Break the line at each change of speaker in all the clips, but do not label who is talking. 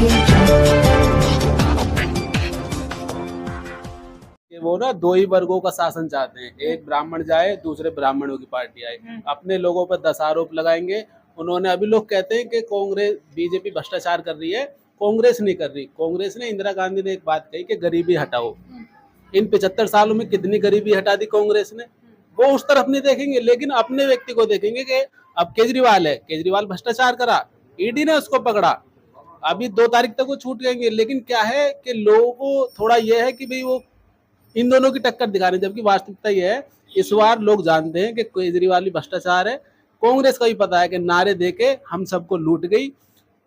कि वो ना दो ही वर्गों का शासन चाहते हैं, एक ब्राह्मण जाए, दूसरे ब्राह्मणों की पार्टी आए, अपने लोगों पर 10 आरोप लगाएंगे। उन्होंने अभी लोग कहते हैं कि कांग्रेस बीजेपी भ्रष्टाचार कर रही है, कांग्रेस नहीं कर रही। कांग्रेस ने, इंदिरा गांधी ने एक बात कही कि गरीबी हटाओ। इन 75 सालों में कितनी गरीबी हटा दी कांग्रेस ने, वो उस तरफ नहीं देखेंगे, लेकिन अपने व्यक्ति को देखेंगे कि अब केजरीवाल है, केजरीवाल भ्रष्टाचार करा, ईडी ने उसको पकड़ा, अभी 2 तारीख तक वो छूट जाएंगे। लेकिन क्या है कि लोगों को थोड़ा यह है कि भाई वो इन दोनों की टक्कर दिखा रहे हैं, जबकि वास्तविकता यह है इस बार लोग जानते हैं कि केजरीवाल भी भ्रष्टाचार है। कांग्रेस का भी पता है कि नारे देके हम सबको लूट गई,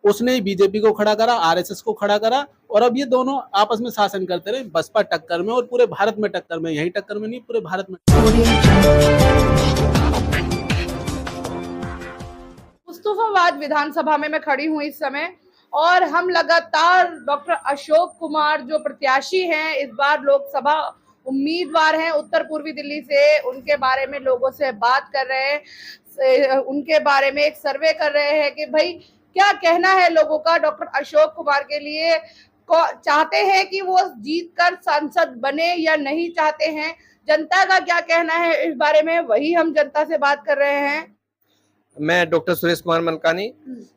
उसने बीजेपी को खड़ा करा, आरएसएस को खड़ा करा, और अब ये दोनों आपस में शासन करते रहे, बसपा टक्कर में और पूरे भारत में टक्कर में, यही टक्कर में नहीं पूरे भारत में।
मुस्तफाबाद विधानसभा में मैं खड़ी हूँ इस समय, और हम लगातार डॉक्टर अशोक कुमार जो प्रत्याशी हैं, इस बार लोकसभा उम्मीदवार हैं उत्तर पूर्वी दिल्ली से, उनके बारे में लोगों से बात कर रहे हैं, उनके बारे में एक सर्वे कर रहे हैं कि भाई क्या कहना है लोगों का डॉक्टर अशोक कुमार के लिए, चाहते हैं कि वो जीतकर सांसद बने या नहीं चाहते हैं, जनता का क्या कहना है इस बारे में, वही हम जनता से बात कर रहे हैं।
मैं डॉक्टर सुरेश कुमार मलकानी,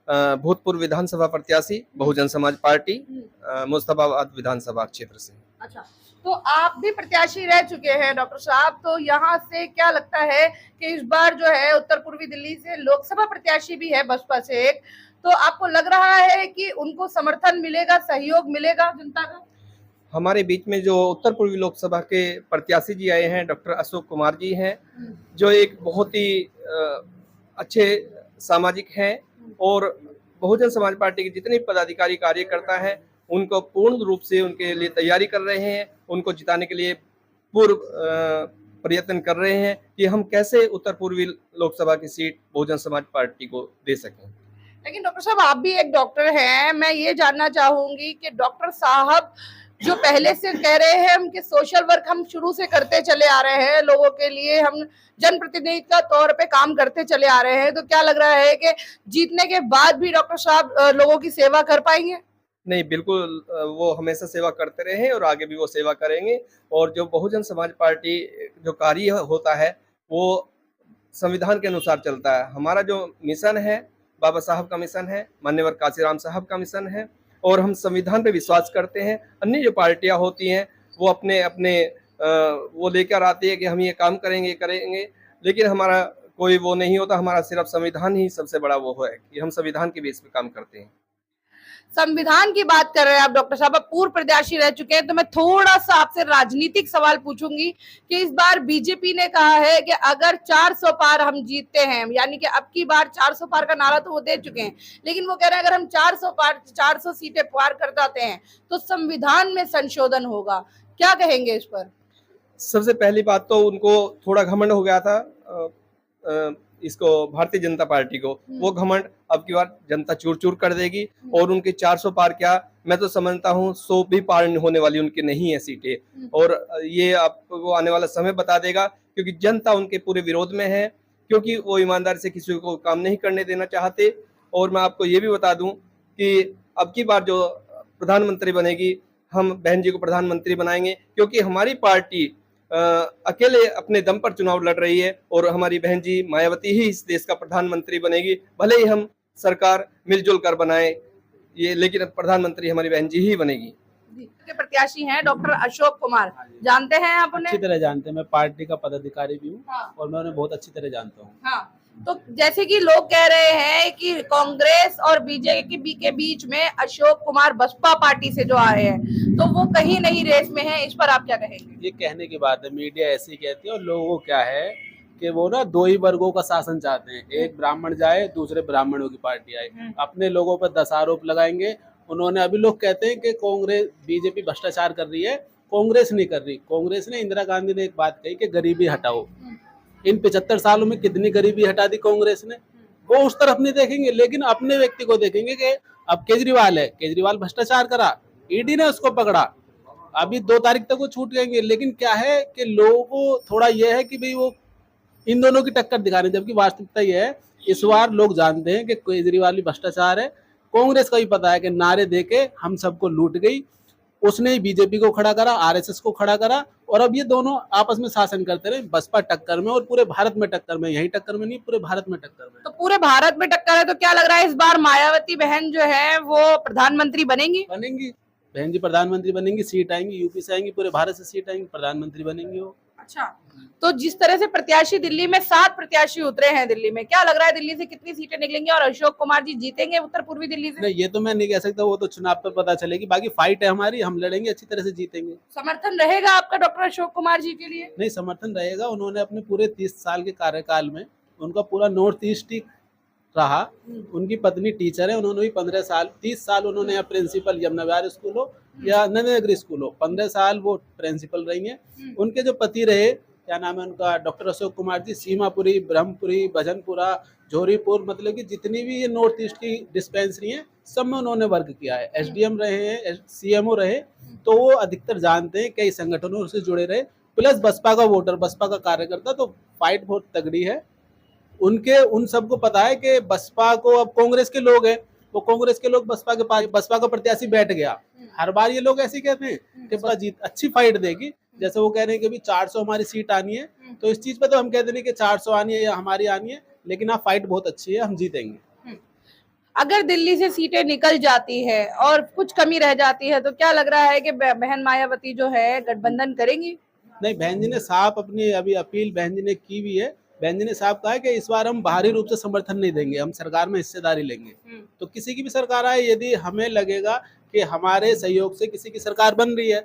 भूतपूर्व विधानसभा प्रत्याशी, बहुजन समाज पार्टी, मुस्तफाबाद विधानसभा क्षेत्र से।
अच्छा, तो आप भी प्रत्याशी रह चुके हैं डॉक्टर साहब, तो यहाँ से क्या लगता है कि इस बार जो है उत्तर पूर्वी दिल्ली से लोकसभा प्रत्याशी भी है बसपा से एक, तो आपको लग रहा है कि उनको समर्थन मिलेगा, सहयोग मिलेगा जनता का?
हमारे बीच में जो उत्तर पूर्वी लोकसभा के प्रत्याशी जी आए हैं, डॉक्टर अशोक कुमार जी हैं, जो एक बहुत ही अच्छे सामाजिक हैं और बहुजन समाज पार्टी के जितने पदाधिकारी कार्यकर्ता हैं उनको पूर्ण रूप से उनके लिए तैयारी कर रहे हैं, उनको जिताने के लिए पूर्व प्रयत्न कर रहे हैं कि हम कैसे उत्तर पूर्वी लोकसभा की सीट बहुजन समाज पार्टी को दे सकें।
लेकिन डॉक्टर साहब आप भी एक डॉक्टर हैं, मैं ये जानना चाहूंगी कि डॉक्टर साहब जो पहले से कह रहे हैं उनके सोशल वर्क हम शुरू से करते चले आ रहे हैं, लोगों के लिए हम जनप्रतिनिधि का तौर पे काम करते चले आ रहे हैं, तो क्या लग रहा है कि जीतने के बाद भी डॉक्टर साहब लोगों की सेवा कर पाएंगे?
नहीं, बिल्कुल, वो हमेशा सेवा करते रहे हैं और आगे भी वो सेवा करेंगे। और जो बहुजन समाज पार्टी जो कार्य होता है वो संविधान के अनुसार चलता है। हमारा जो मिशन है बाबा साहब का मिशन है, मान्यवर काशीराम साहब का मिशन है, और हम संविधान पे विश्वास करते हैं। अन्य जो पार्टियां होती हैं वो अपने अपने वो लेकर आती है कि हम ये काम करेंगे, लेकिन हमारा कोई वो नहीं होता। हमारा सिर्फ संविधान ही सबसे बड़ा वो है कि हम संविधान के बेस पे काम करते हैं।
संविधान की बात कर रहे हैं आप डॉक्टर साहब, आप पूर्व प्रत्याशी रह चुके हैं, तो मैं थोड़ा सा आपसे राजनीतिक सवाल पूछूंगी कि इस बार बीजेपी ने कहा है कि अगर 400 पार हम जीतते हैं, यानी कि अब की बार 400 पार का नारा तो वो दे चुके हैं, लेकिन वो कह रहे हैं अगर हम 400 सीटें पार कर जाते हैं तो संविधान में संशोधन होगा, क्या कहेंगे इस पर?
सबसे पहली बात तो उनको थोड़ा घमंड हो गया था इसको भारतीय जनता पार्टी को, वो घमंड अब की बार जनता चूर चूर कर देगी। और उनके 400 पार क्या, मैं तो समझता हूँ 100 भी पार होने वाली उनकी नहीं है सीटें, और ये आपको आने वाला समय बता देगा, क्योंकि जनता उनके पूरे विरोध में है, क्योंकि वो ईमानदारी से किसी को काम नहीं करने देना चाहते। और मैं आपको ये भी बता दूं कि अब की बार जो प्रधानमंत्री बनेगी, हम बहन जी को प्रधानमंत्री बनाएंगे, क्योंकि हमारी पार्टी अकेले अपने दम पर चुनाव लड़ रही है, और हमारी बहन जी मायावती ही इस देश का प्रधानमंत्री बनेगी। भले ही हम सरकार मिलजुल कर बनाए ये, लेकिन प्रधानमंत्री हमारी बहन जी ही बनेगी।
के प्रत्याशी हैं डॉक्टर अशोक कुमार, जानते हैं आप उन्हें?
अच्छी तरह जानते हैं, मैं पार्टी का पदाधिकारी भी हूँ।
हाँ।
और मैं उन्हें बहुत अच्छी तरह जानता हूँ।
हाँ, तो जैसे कि लोग कह रहे हैं कि कांग्रेस और बीजेपी के बीच में अशोक कुमार बसपा पार्टी से जो आए हैं, तो वो कहीं नहीं रेस में है, इस पर आप क्या कहेंगे?
ये कहने की बात है, मीडिया ऐसी ही कहती है, और लोगों को क्या है कि वो ना दो ही वर्गों का शासन चाहते हैं, एक ब्राह्मण जाए, दूसरे ब्राह्मणों की पार्टी आए, अपने लोगों पर 10 आरोप लगाएंगे। उन्होंने, अभी लोग कहते हैं कि कांग्रेस बीजेपी भ्रष्टाचार कर रही है, कांग्रेस नहीं कर रही। कांग्रेस ने, इंदिरा गांधी ने एक बात कही कि गरीबी हटाओ। इन 75 सालों में कितनी गरीबी हटा दी कांग्रेस ने, वो उस तरफ नहीं देखेंगे, लेकिन अपने व्यक्ति को देखेंगे कि अब केजरीवाल है, केजरीवाल भ्रष्टाचार करा, ईडी ने उसको पकड़ा, अभी 2 तारीख तक वो छूट जाएंगे। लेकिन क्या है कि लोगों को थोड़ा यह है कि भाई वो इन दोनों की टक्कर दिखा रहे हैं, जबकि वास्तविकता यह है इस बार लोग जानते हैं कि केजरीवाल भी भ्रष्टाचार है, कांग्रेस का भी पता है कि नारे देके हम सबको लूट गई, उसने ही बीजेपी को खड़ा करा, आरएसएस को खड़ा करा, और अब ये दोनों आपस में शासन करते रहे, बसपा टक्कर में और पूरे भारत में टक्कर में, यही टक्कर में नहीं पूरे भारत में टक्कर में।
तो पूरे भारत में टक्कर है, तो क्या लग रहा है इस बार मायावती बहन जो है वो प्रधानमंत्री बनेंगी?
बनेंगी बहन जी, प्रधानमंत्री बनेंगी, सीट आएंगी, यूपी से आएंगी, पूरे भारत से सीट आएंगी, प्रधानमंत्री बनेंगी वो।
अच्छा, तो जिस तरह से प्रत्याशी दिल्ली में 7 प्रत्याशी उतरे हैं दिल्ली में, क्या लग रहा है दिल्ली से कितनी सीटें निकलेंगी और अशोक कुमार जी जीतेंगे उत्तर पूर्वी दिल्ली से?
नहीं, ये तो मैं नहीं कह सकता, वो तो चुनाव पर पता चलेगी। बाकी फाइट है हमारी, हम लड़ेंगे, अच्छी तरह से जीतेंगे।
समर्थन रहेगा आपका डॉक्टर अशोक कुमार जी के लिए?
नहीं, समर्थन रहेगा। उन्होंने अपने पूरे 30 साल के कार्यकाल में उनका पूरा नॉर्थ ईस्ट ही रहा। उनकी पत्नी टीचर है, उन्होंने भी 15 साल 30 साल उन्होंने या प्रिंसिपल यमुना विहार स्कूल हो या नंदनगर स्कूल हो, 15 साल वो प्रिंसिपल रही हैं। उनके जो पति रहे, क्या नाम है उनका, डॉक्टर अशोक कुमार जी, सीमापुरी, ब्रह्मपुरी, भजनपुरा, जोरीपुर, मतलब कि जितनी भी ये नॉर्थ ईस्ट की डिस्पेंसरी हैं सब में उन्होंने वर्क किया है। एसडीएम रहे हैं, सीएमओ रहे, तो वो अधिकतर जानते हैं, कई संगठनों से जुड़े रहे, प्लस बसपा का वोटर, बसपा का कार्यकर्ता, तो फाइट बहुत तगड़ी है उनके। उन सबको पता है कि बसपा को अब कांग्रेस के लोग हैं, वो कांग्रेस के लोग बसपा के पास, बसपा का प्रत्याशी बैठ गया। हर बार ये लोग ऐसे कहते हैं कि बसपा जीत अच्छी फाइट देगी, जैसे वो कह रहे हैं कि भी 400 हमारी सीट आनी है, तो इस चीज पे तो हम कहते हैं कि 400 आनी है या हमारी आनी है, लेकिन हाँ फाइट बहुत अच्छी है, हम जीतेंगे।
अगर दिल्ली से सीटें निकल जाती है और कुछ कमी रह जाती है, तो क्या लग रहा है कि बहन मायावती जो है गठबंधन करेंगी?
नहीं, बहन जी ने साफ अपनी अभी अपील बहन जी ने की भी है। बहन जी ने साफ कहा है कि इस बार हम बाहरी रूप से समर्थन नहीं देंगे, हम सरकार में हिस्सेदारी लेंगे। तो किसी की भी सरकार आए, यदि हमें लगेगा कि हमारे सहयोग से किसी की सरकार बन रही है,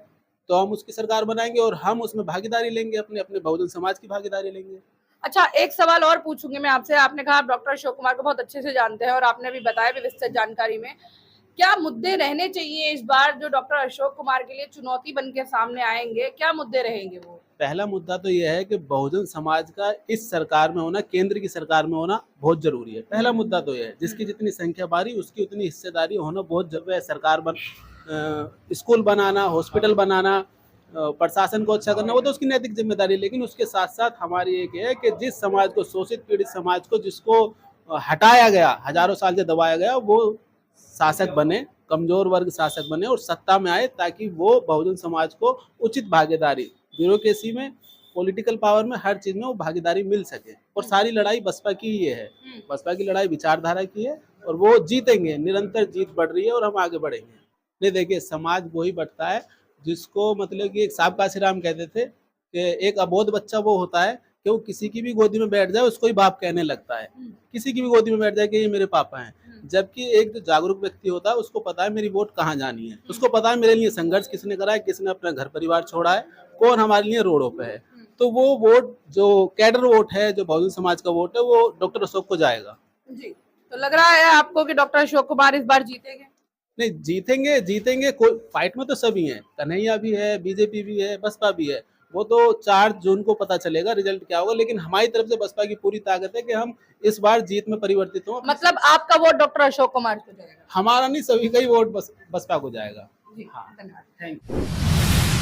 तो हम उसकी सरकार बनाएंगे और हम उसमें भागीदारी लेंगे, अपने अपने बहुजन समाज की भागीदारी लेंगे।
अच्छा, एक सवाल और पूछूंगी मैं आपसे। आपने कहा आप डॉक्टर अशोक कुमार को बहुत अच्छे से जानते हैं और आपने भी बताया भी विस्तृत जानकारी में, क्या मुद्दे रहने चाहिए इस बार जो डॉक्टर अशोक कुमार के लिए चुनौती बन के सामने आएंगे? क्या मुद्दे रहेंगे वो?
पहला मुद्दा तो यह है कि बहुजन समाज का इस सरकार में होना, केंद्र की सरकार में होना बहुत जरूरी है। पहला मुद्दा तो यह है, जिसकी जितनी संख्या बारी उसकी उतनी हिस्सेदारी होना बहुत जरूरी है। सरकार स्कूल बनाना, हॉस्पिटल बनाना, प्रशासन को अच्छा करना, वो तो उसकी नैतिक जिम्मेदारी है। लेकिन उसके साथ साथ हमारी एक है कि जिस समाज को, शोषित पीड़ित समाज को, जिसको हटाया गया, हजारों साल से दबाया गया, वो शासक बने, कमजोर वर्ग शासक बने और सत्ता में आए, ताकि वो बहुजन समाज को उचित भागीदारी, ब्यूरोक्रेसी में, पॉलिटिकल पावर में, हर चीज में वो भागीदारी मिल सके। और सारी लड़ाई बसपा की ही है, बसपा की लड़ाई विचारधारा की है और वो जीतेंगे। निरंतर जीत बढ़ रही है और हम आगे बढ़ेंगे। नहीं, देखिए, समाज वही बढ़ता है जिसको, मतलब कि एक साहब काशीराम कहते थे कि एक अबोध बच्चा वो होता है कि वो किसी की भी गोदी में बैठ जाए उसको ही बाप कहने लगता है, किसी की भी गोदी में बैठ जाए कि ये मेरे पापा हैं। जबकि एक जो जागरूक व्यक्ति होता है उसको पता है मेरी वोट कहाँ जानी है, उसको पता है मेरे लिए संघर्ष किसने करा है, किसने अपना घर परिवार छोड़ा है, कौन हमारे लिए रोडों पे है। तो वो वोट, जो कैडर वोट है, जो बहुजन समाज का वोट है, वो डॉक्टर अशोक को जाएगा
जी। तो लग रहा है आपको कि डॉक्टर अशोक कुमार इस बार जीतेंगे?
नहीं, जीतेंगे। कोई फाइट में तो सभी हैं, कन्हैया भी है, बीजेपी भी है, बसपा भी है। वो तो 4 जून को पता चलेगा रिजल्ट क्या होगा। लेकिन हमारी तरफ से बसपा की पूरी ताकत है कि हम इस बार जीत में परिवर्तित हों।
मतलब आपका वोट डॉक्टर अशोक कुमार को जाएगा?
हमारा नहीं, सभी का ही वोट बसपा को जाएगा।
जी,
हाँ,
धन्यवाद।
Thank you.